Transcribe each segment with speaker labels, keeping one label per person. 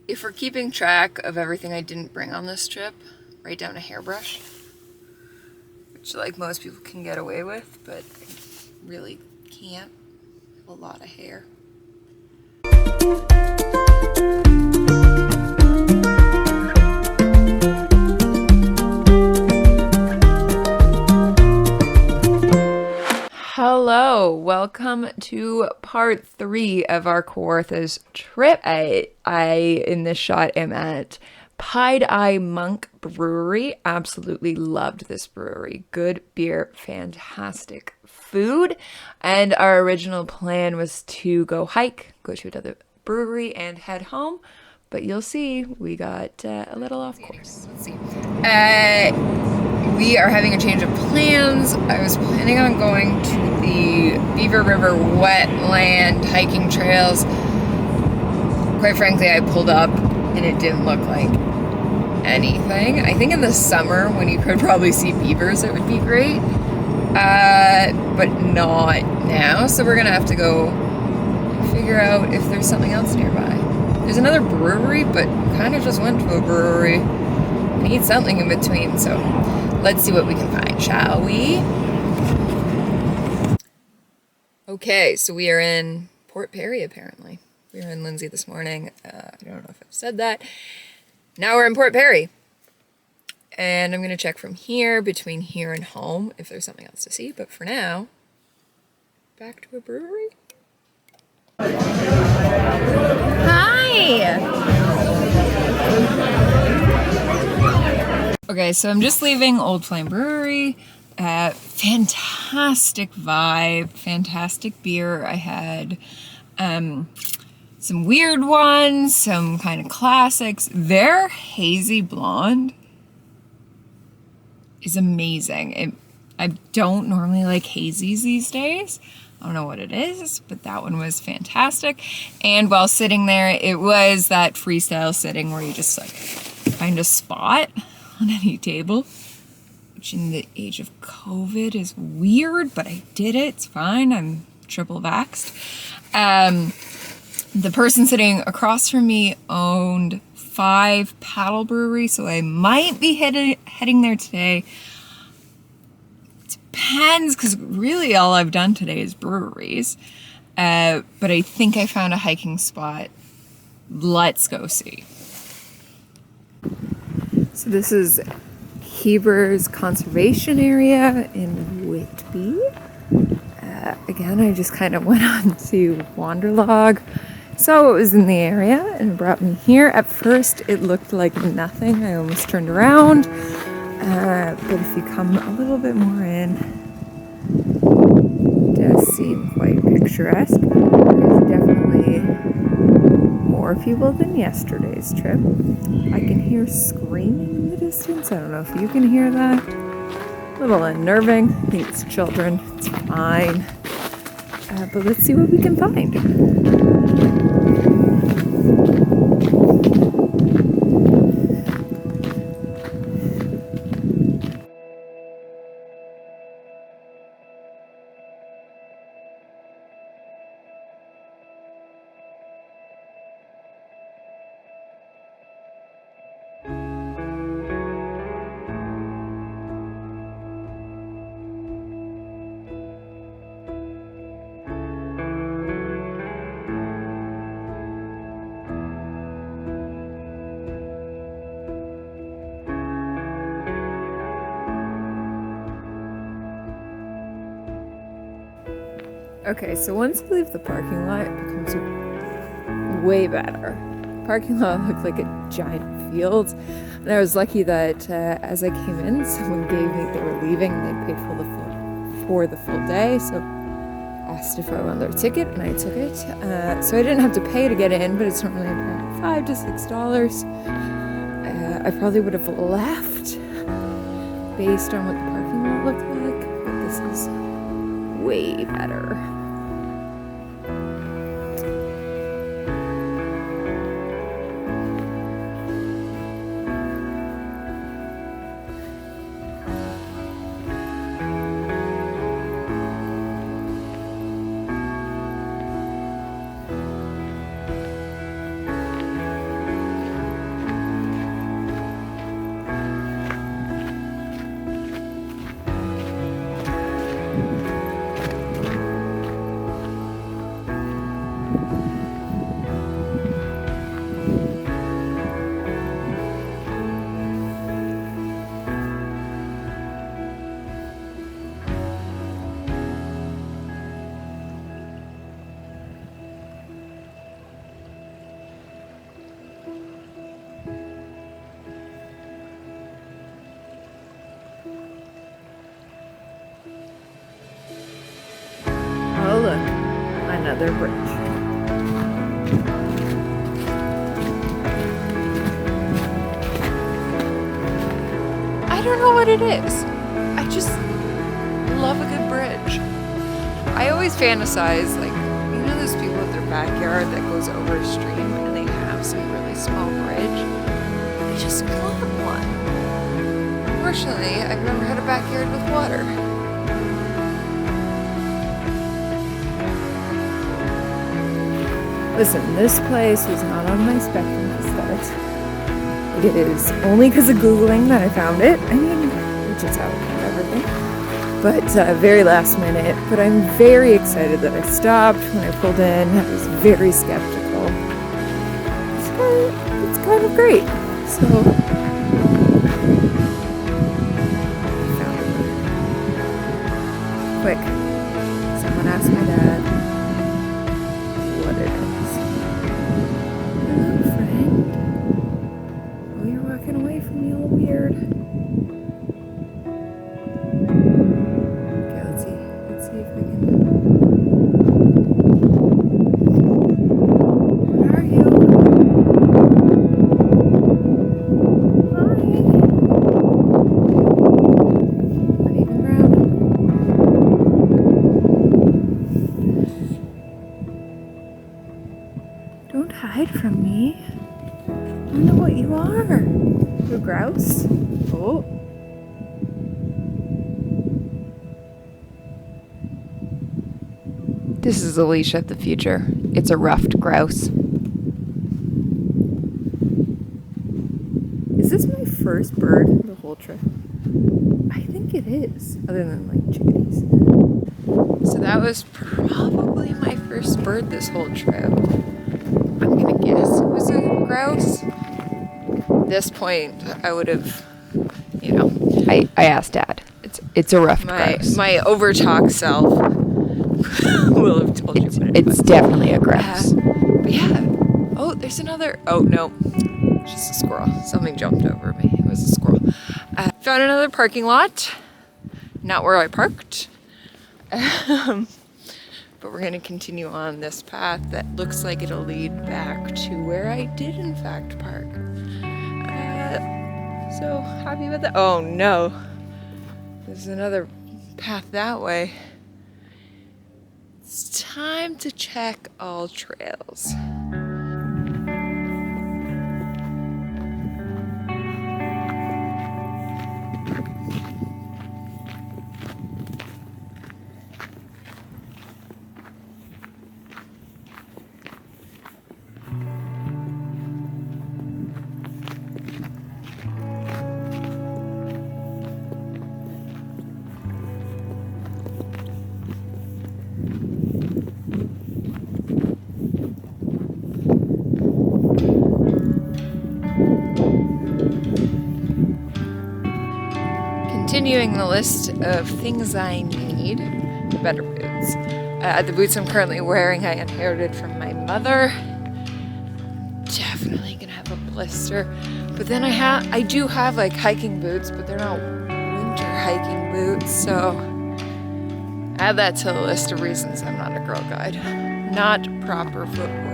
Speaker 1: If we're keeping track of everything I didn't bring on this trip, write down a hairbrush, which like most people can get away with, but I really can't. I have a lot of hair. Hello, welcome to part 3 of our Kawartha's trip. I in this shot am at Pie Eyed Monk Brewery. Absolutely loved this brewery. Good beer, fantastic food. And our original plan was to go hike, go to another brewery, and head home. But you'll see, we got a little off course. Let's see. We are having a change of plans. I was planning on going to the Beaver River wetland hiking trails. Quite frankly, I pulled up and it didn't look like anything. I think in the summer when you could probably see beavers, it would be great. But not now. So we're gonna have to go figure out if there's something else nearby. There's another brewery, but kind of just went to a brewery. I need something in between, so let's see what we can find, shall we? Okay, so we are in Port Perry, apparently. We were in Lindsay this morning. I don't know if I've said that. Now we're in Port Perry. And I'm going to check from here, between here and home, if there's something else to see. But for now, back to a brewery. Hi! Okay, so I'm just leaving Old Flame Brewery. Fantastic vibe, fantastic beer. I had some weird ones, some kind of classics. Their hazy blonde is amazing. I don't normally like hazies these days. I don't know what it is, but that one was fantastic. And while sitting there, it was that freestyle sitting where you just like find a spot on any table, which in the age of COVID is weird, but I did it. It's fine. I'm triple vaxxed. The person sitting across from me owned 5 Paddles Brewery, so I might be heading there today. Depends, because really all I've done today is breweries. But I think I found a hiking spot. Let's go see. So this is Heber's Conservation Area in Whitby. Again, I just kind of went on to Wanderlog, saw what was in the area, and it brought me here. At first, it looked like nothing. I almost turned around. But if you come a little bit more in, it does seem quite picturesque. There's definitely more people than yesterday's trip. I can hear screaming in the distance. I don't know if you can hear that. A little unnerving. I think it's children. It's fine. But let's see what we can find. Okay, so once you leave the parking lot, it becomes way better. The parking lot looked like a giant field, and I was lucky that as I came in, someone gave me, they were leaving, and they paid for the full day, so asked if I wanted their ticket, and I took it. So I didn't have to pay to get in, but it's normally about $5 to $6. I probably would have left based on what the parking lot looked like, but this is way better. another bridge. I don't know what it is. I just love a good bridge. I always fantasize, like, you know those people with their backyard that goes over a stream and they have some really small bridge? I just love one. Unfortunately, I've never had a backyard with water. Listen, this place was not on my spectrum to start. It is only because of Googling that I found it. I mean, which is how I found everything. But very last minute. But I'm very excited that I stopped when I pulled in. I was very skeptical. It's kind of great. So, I found it. Quick. Someone asked my dad what it is. Hello, friend. Oh, you're walking away from me all weird. Okay, let's see if we can. Where are you? Hi. Uneven ground. Don't hide from me. I don't know what you are. You a grouse? Oh. This is Alicia of the future. It's a ruffed grouse. Is this my first bird the whole trip? I think it is, other than like chickadees. So that was probably my first bird this whole trip. I'm gonna guess it was a grouse. At this point, I would have, I asked Dad. It's a ruffed grouse. My overtalk self will have told you what it was. It's definitely a grouse. Yeah. Oh, there's another. Oh no, just a squirrel. Something jumped over me. It was a squirrel. Found another parking lot. Not where I parked. But we're going to continue on this path that looks like it'll lead back to where I did in fact park. So happy about that. Oh no, there's another path that way. It's time to check all trails. Continuing the list of things I need, better boots. The boots I'm currently wearing I inherited from my mother. Definitely gonna have a blister. But then I do have like hiking boots, but they're not winter hiking boots, so add that to the list of reasons I'm not a Girl Guide. Not proper footwear.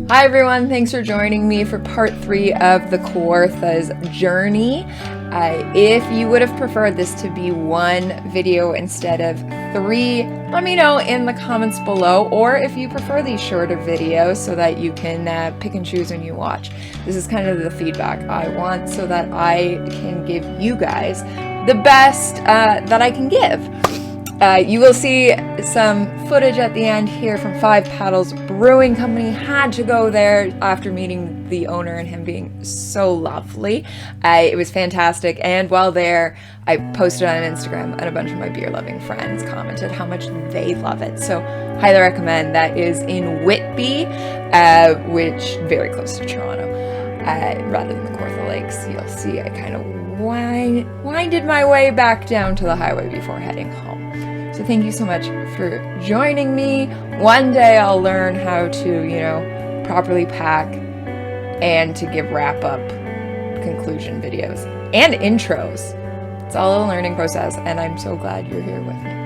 Speaker 1: Hi everyone, thanks for joining me for part 3 of the Kawartha's journey. If you would have preferred this to be one video instead of 3, let me know in the comments below, or if you prefer these shorter videos so that you can pick and choose when you watch. This is kind of the feedback I want so that I can give you guys the best that I can give. You will see some footage at the end here from Paddles Brewing Company. Had to go there after meeting the owner and him being so lovely. It was fantastic, and while there I posted on Instagram and a bunch of my beer loving friends commented how much they love it. So highly recommend. That is in Whitby, which very close to Toronto, rather than the Kawartha Lakes. You'll see I kind of winded my way back down to the highway before heading home. So thank you so much for joining me. One day I'll learn how to, properly pack and to give wrap-up conclusion videos and intros. It's all a learning process, and I'm so glad you're here with me.